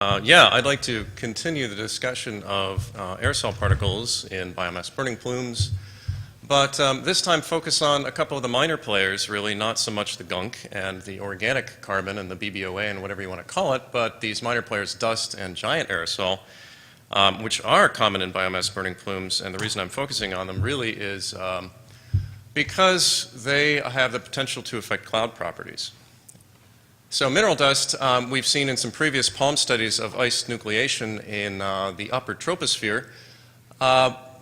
Yeah, I'd like to continue the discussion of aerosol particles in biomass burning plumes, but this time focus on a couple of the minor players, really, not so much the gunk and the organic carbon and the BBOA and whatever you want to call it, but these minor players, dust and giant aerosol, which are common in biomass burning plumes. And the reason I'm focusing on them really is because they have the potential to affect cloud properties. So mineral dust, we've seen in some previous palm studies of ice nucleation in the upper troposphere.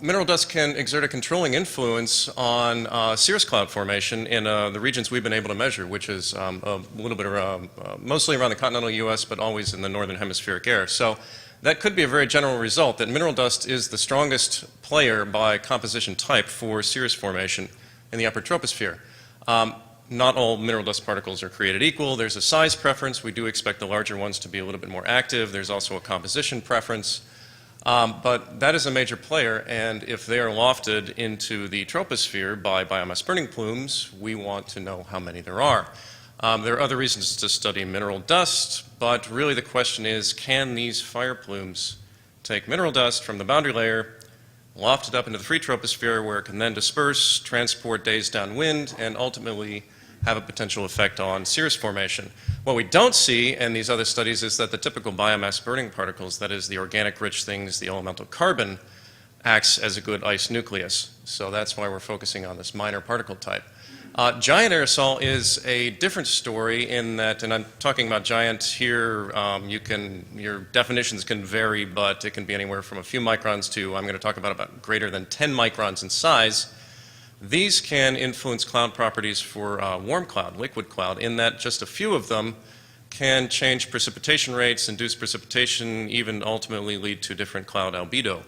Mineral dust can exert a controlling influence on cirrus cloud formation in the regions we've been able to measure, which is a little bit around, mostly around the continental US, but always in the northern hemispheric air. So that could be a very general result, that mineral dust is the strongest player by composition type for cirrus formation in the upper troposphere. Not all mineral dust particles are created equal. There's a size preference. We do expect the larger ones to be a little bit more active. There's also a composition preference. But that is a major player, and if they are lofted into the troposphere by biomass burning plumes, we want to know how many there are. There are other reasons to study mineral dust, but really the question is, can these fire plumes take mineral dust from the boundary layer, loft it up into the free troposphere where it can then disperse, transport days downwind, and ultimately have a potential effect on cirrus formation. What we don't see in these other studies is that the typical biomass burning particles, that is the organic rich things, the elemental carbon, acts as a good ice nucleus. So that's why we're focusing on this minor particle type. Giant aerosol is a different story in that, and I'm talking about giant here, your definitions can vary, but it can be anywhere from a few microns to, I'm going to talk about greater than 10 microns in size. These can influence cloud properties for warm cloud, liquid cloud, in that just a few of them can change precipitation rates, induce precipitation, even ultimately lead to different cloud albedo.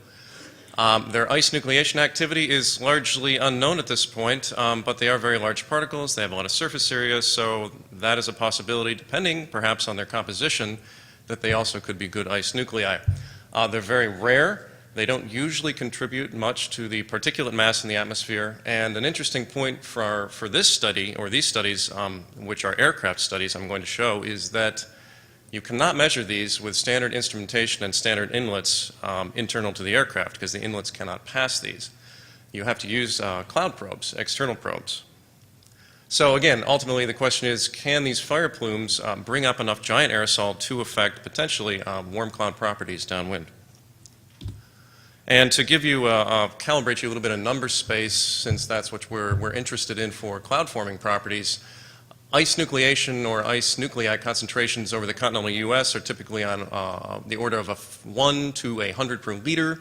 Their ice nucleation activity is largely unknown at this point, but they are very large particles. They have a lot of surface area, so that is a possibility, depending perhaps on their composition, that they also could be good ice nuclei. They're very rare. They don't usually contribute much to the particulate mass in the atmosphere. And an interesting point for this study, or these studies, which are aircraft studies I'm going to show, is that you cannot measure these with standard instrumentation and standard inlets internal to the aircraft, because the inlets cannot pass these. You have to use cloud probes, external probes. So again, ultimately the question is, can these fire plumes bring up enough giant aerosol to affect potentially warm cloud properties downwind? And to give you, calibrate you a little bit of number space, since that's what we're interested in for cloud forming properties, ice nucleation or ice nuclei concentrations over the continental US are typically on the order of 1 to 100 per liter.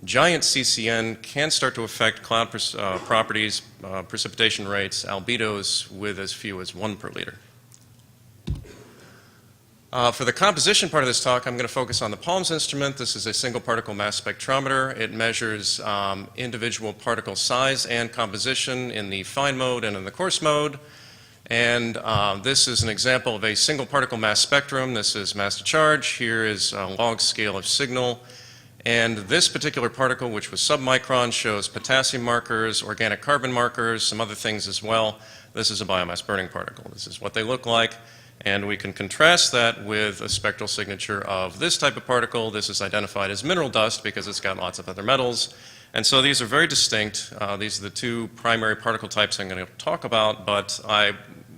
Giant CCN can start to affect cloud properties, precipitation rates, albedos with as few as 1 per liter. For the composition part of this talk, I'm going to focus on the PALMS instrument. This is a single particle mass spectrometer. It measures individual particle size and composition in the fine mode and in the coarse mode. And this is an example of a single particle mass spectrum. This is mass to charge. Here is a log scale of signal. And this particular particle, which was submicron, shows potassium markers, organic carbon markers, some other things as well. This is a biomass burning particle. This is what they look like. And we can contrast that with a spectral signature of this type of particle. This is identified as mineral dust because it's got lots of other metals. And so these are very distinct. These are the two primary particle types I'm going to talk about. But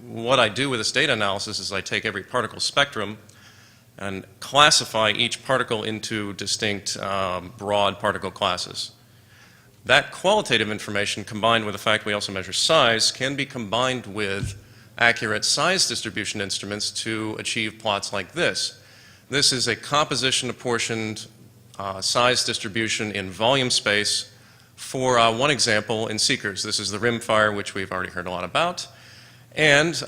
what I do with this data analysis is I take every particle spectrum and classify each particle into distinct broad particle classes. That qualitative information, combined with the fact we also measure size, can be combined with accurate size distribution instruments to achieve plots like this. This is a composition apportioned size distribution in volume space for one example in seekers. This is the rim fire, which we've already heard a lot about. And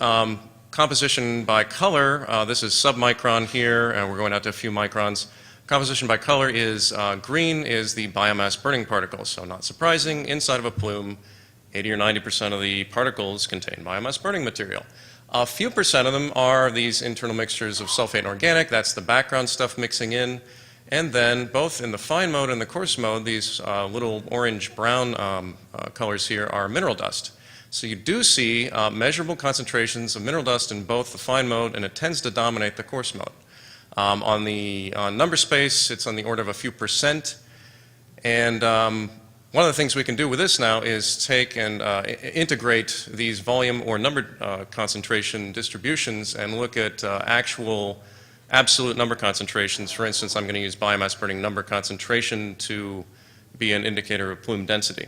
composition by color, this is submicron here, and we're going out to a few microns. Composition by color is green is the biomass burning particles, so not surprising, inside of a plume, 80 or 90% of the particles contain biomass burning material. A few percent of them are these internal mixtures of sulfate and organic. That's the background stuff mixing in. And then both in the fine mode and the coarse mode, these little orange-brown colors here are mineral dust. So you do see measurable concentrations of mineral dust in both the fine mode, and it tends to dominate the coarse mode. On number space, it's on the order of a few percent. And one of the things we can do with this now is take and integrate these volume or number concentration distributions and look at actual absolute number concentrations. For instance, I'm going to use biomass burning number concentration to be an indicator of plume density.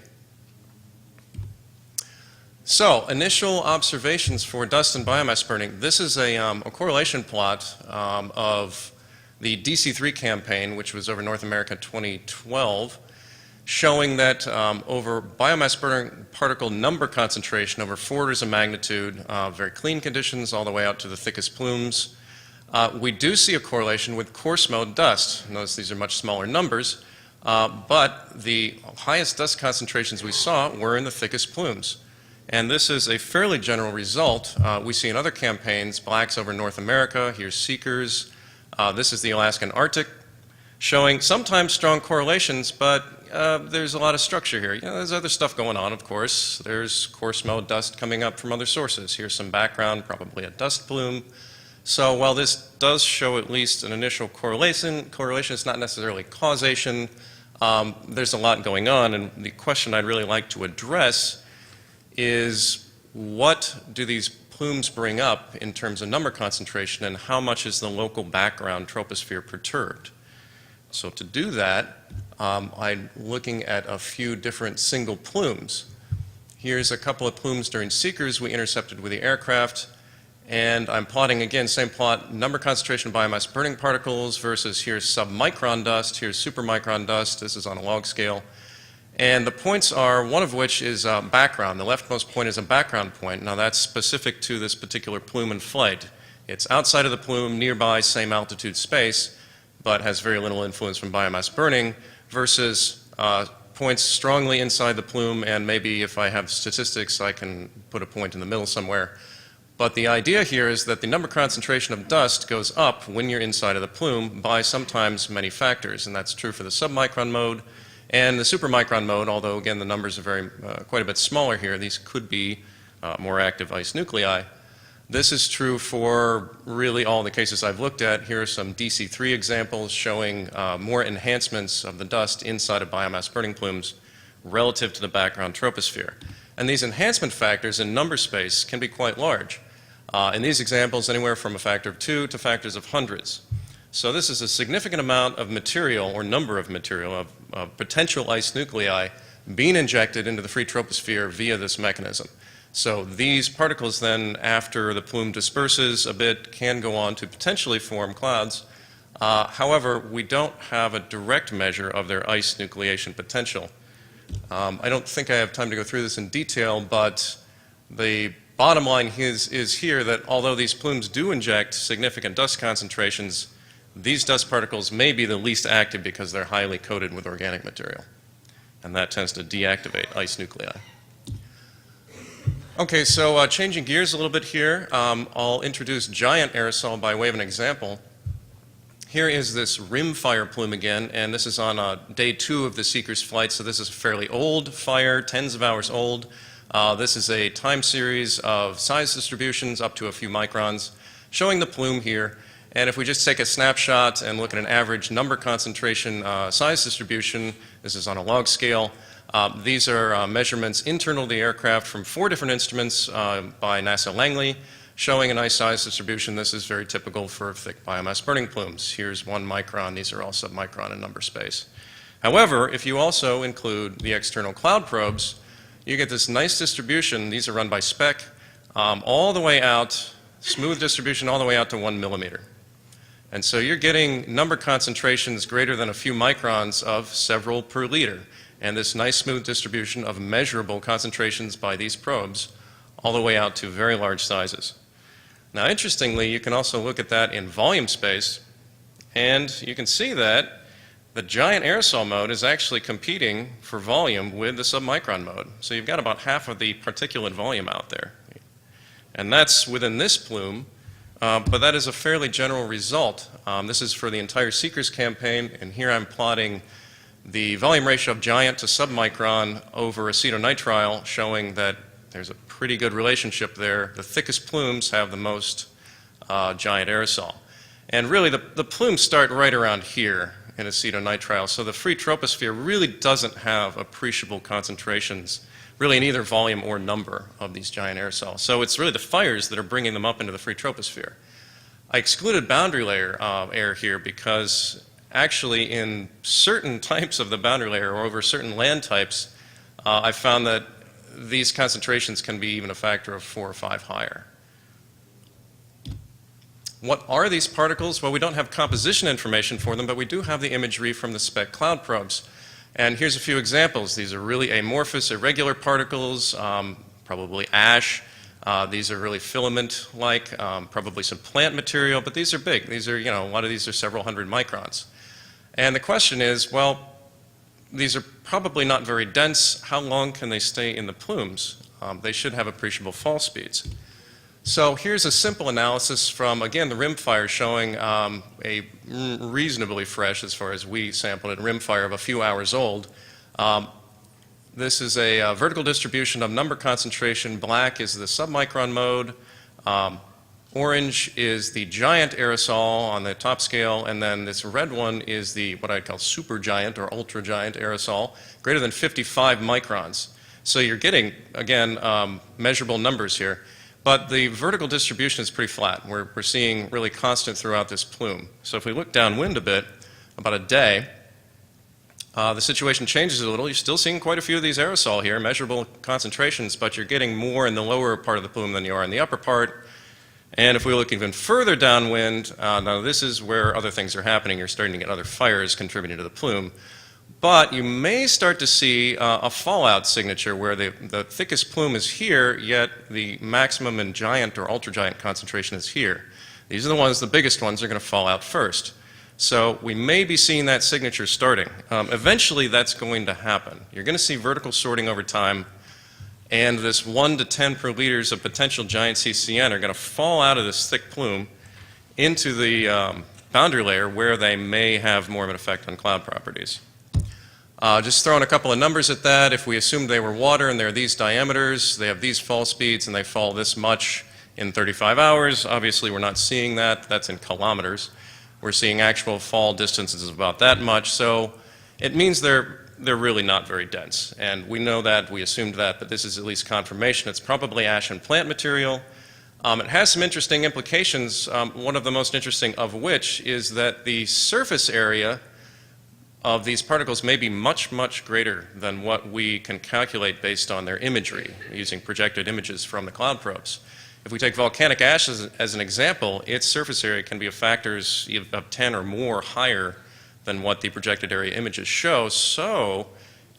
So, initial observations for dust and biomass burning. This is a correlation plot of the DC3 campaign, which was over North America 2012, showing that over biomass burning particle number concentration over 4 orders of magnitude, very clean conditions all the way out to the thickest plumes, we do see a correlation with coarse mode dust. Notice these are much smaller numbers, but the highest dust concentrations we saw were in the thickest plumes. And this is a fairly general result. We see in other campaigns, blacks over North America, here's Seekers, this is the Alaskan Arctic, showing sometimes strong correlations, but there's a lot of structure here. You know, there's other stuff going on, of course. There's coarse mode dust coming up from other sources. Here's some background, probably a dust plume. So while this does show at least an initial correlation is not necessarily causation. There's a lot going on, and the question I'd really like to address is what do these plumes bring up in terms of number concentration, and how much is the local background troposphere perturbed? So to do that, I'm looking at a few different single plumes. Here's a couple of plumes during Seekers we intercepted with the aircraft, and I'm plotting again, same plot, number concentration of biomass burning particles versus here's submicron dust, here's supermicron dust, this is on a log scale. And the points are, one of which is background. The leftmost point is a background point. Now that's specific to this particular plume in flight. It's outside of the plume, nearby, same altitude space, but has very little influence from biomass burning, versus points strongly inside the plume, and maybe if I have statistics I can put a point in the middle somewhere. But the idea here is that the number concentration of dust goes up when you're inside of the plume by sometimes many factors, and that's true for the submicron mode and the supermicron mode, although again the numbers are quite a bit smaller here. These could be more active ice nuclei. This is true for really all the cases I've looked at. Here are some DC3 examples showing more enhancements of the dust inside of biomass burning plumes relative to the background troposphere. And these enhancement factors in number space can be quite large. In these examples, anywhere from a factor of 2 to factors of hundreds. So this is a significant amount of material, or number of material, of potential ice nuclei being injected into the free troposphere via this mechanism. So these particles then, after the plume disperses a bit, can go on to potentially form clouds. However, we don't have a direct measure of their ice nucleation potential. I don't think I have time to go through this in detail, but the bottom line is here that although these plumes do inject significant dust concentrations, these dust particles may be the least active because they're highly coated with organic material. And that tends to deactivate ice nuclei. Okay, so changing gears a little bit here, I'll introduce giant aerosol by way of an example. Here is this rim fire plume again, and this is on day 2 of the Seekers flight, so this is a fairly old fire, tens of hours old. This is a time series of size distributions up to a few microns, showing the plume here. And if we just take a snapshot and look at an average number concentration size distribution, this is on a log scale. These are measurements internal to the aircraft from 4 different instruments by NASA Langley, showing a nice size distribution. This is very typical for thick biomass burning plumes. Here's 1 micron. These are all submicron in number space. However, if you also include the external cloud probes, you get this nice distribution. These are run by SPEC, all the way out, smooth distribution all the way out to 1 millimeter. And so you're getting number concentrations greater than a few microns of several per liter, and this nice smooth distribution of measurable concentrations by these probes all the way out to very large sizes. Now interestingly, you can also look at that in volume space, and you can see that the giant aerosol mode is actually competing for volume with the submicron mode. So you've got about half of the particulate volume out there. And that's within this plume, but that is a fairly general result. This is for the entire Seekers campaign, and here I'm plotting the volume ratio of giant to submicron over acetonitrile, showing that there's a pretty good relationship there. The thickest plumes have the most giant aerosol. And really, the plumes start right around here in acetonitrile, so the free troposphere really doesn't have appreciable concentrations, really in either volume or number of these giant aerosols. So it's really the fires that are bringing them up into the free troposphere. I excluded boundary layer air here because actually in certain types of the boundary layer or over certain land types, I found that these concentrations can be even a factor of 4 or 5 higher. What are these particles? Well, we don't have composition information for them, but we do have the imagery from the SPEC cloud probes. And here's a few examples. These are really amorphous, irregular particles, probably ash. These are really filament-like, probably some plant material, but these are big. These are, a lot of these are several hundred microns. And the question is, well, these are probably not very dense. How long can they stay in the plumes? They should have appreciable fall speeds. So here's a simple analysis from, again, the rim fire showing a reasonably fresh, as far as we sampled it, rim fire of a few hours old. This is a vertical distribution of number concentration. Black is the submicron mode. Orange is the giant aerosol on the top scale, and then this red one is the what I'd call supergiant or ultra-giant aerosol, greater than 55 microns. So you're getting, again, measurable numbers here. But the vertical distribution is pretty flat. We're seeing really constant throughout this plume. So if we look downwind a bit, about a day, the situation changes a little. You're still seeing quite a few of these aerosol here, measurable concentrations, but you're getting more in the lower part of the plume than you are in the upper part. And if we look even further downwind, now this is where other things are happening. You're starting to get other fires contributing to the plume. But you may start to see a fallout signature where the thickest plume is here, yet the maximum and giant or ultra-giant concentration is here. These are the ones, the biggest ones, are going to fall out first. So we may be seeing that signature starting. Eventually that's going to happen. You're going to see vertical sorting over time, and this 1 to 10 per liters of potential giant CCN are going to fall out of this thick plume into the boundary layer where they may have more of an effect on cloud properties. Just throwing a couple of numbers at that, if we assumed they were water and they're these diameters, they have these fall speeds and they fall this much in 35 hours, obviously we're not seeing that. That's in kilometers. We're seeing actual fall distances of about that much, so it means they're really not very dense. And we know that, we assumed that, but this is at least confirmation. It's probably ash and plant material. It has some interesting implications, one of the most interesting of which is that the surface area of these particles may be much, much greater than what we can calculate based on their imagery, using projected images from the cloud probes. If we take volcanic ash as an example, its surface area can be factors of 10 or more higher than what the projected area images show. So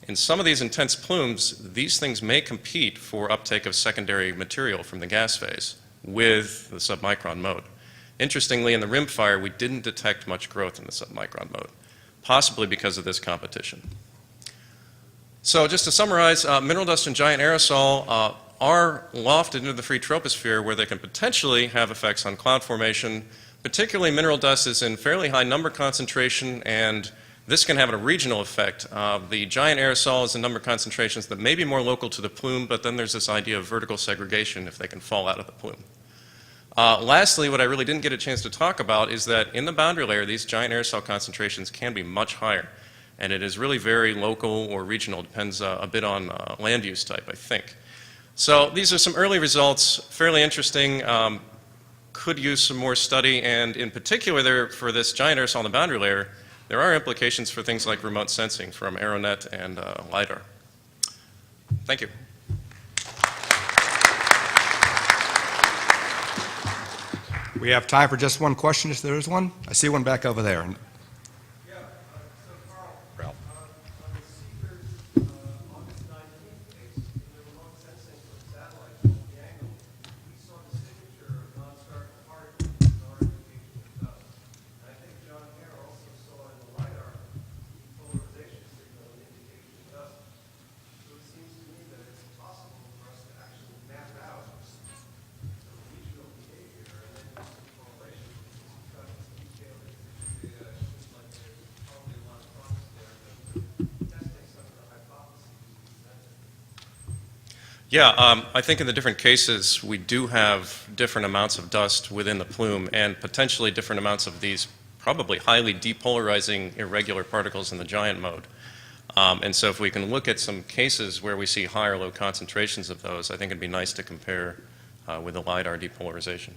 in some of these intense plumes, these things may compete for uptake of secondary material from the gas phase with the submicron mode. Interestingly, in the rim fire, we didn't detect much growth in the submicron mode, possibly because of this competition. So just to summarize, mineral dust and giant aerosol are lofted into the free troposphere where they can potentially have effects on cloud formation. Particularly mineral dust is in fairly high number concentration, and this can have a regional effect. The giant aerosol is in number concentrations that may be more local to the plume, but then there's this idea of vertical segregation if they can fall out of the plume. Lastly, what I really didn't get a chance to talk about is that in the boundary layer, these giant aerosol concentrations can be much higher. And it is really very local or regional, depends a bit on land use type, I think. So these are some early results, fairly interesting, could use some more study, and in particular for this giant aerosol in the boundary layer, there are implications for things like remote sensing from AeroNet and LiDAR. Thank you. We have time for just one question if there is one. I see one back over there. Yeah, I think in the different cases, we do have different amounts of dust within the plume and potentially different amounts of these probably highly depolarizing irregular particles in the giant mode. And so if we can look at some cases where we see high or low concentrations of those, I think it'd be nice to compare with the LiDAR depolarization.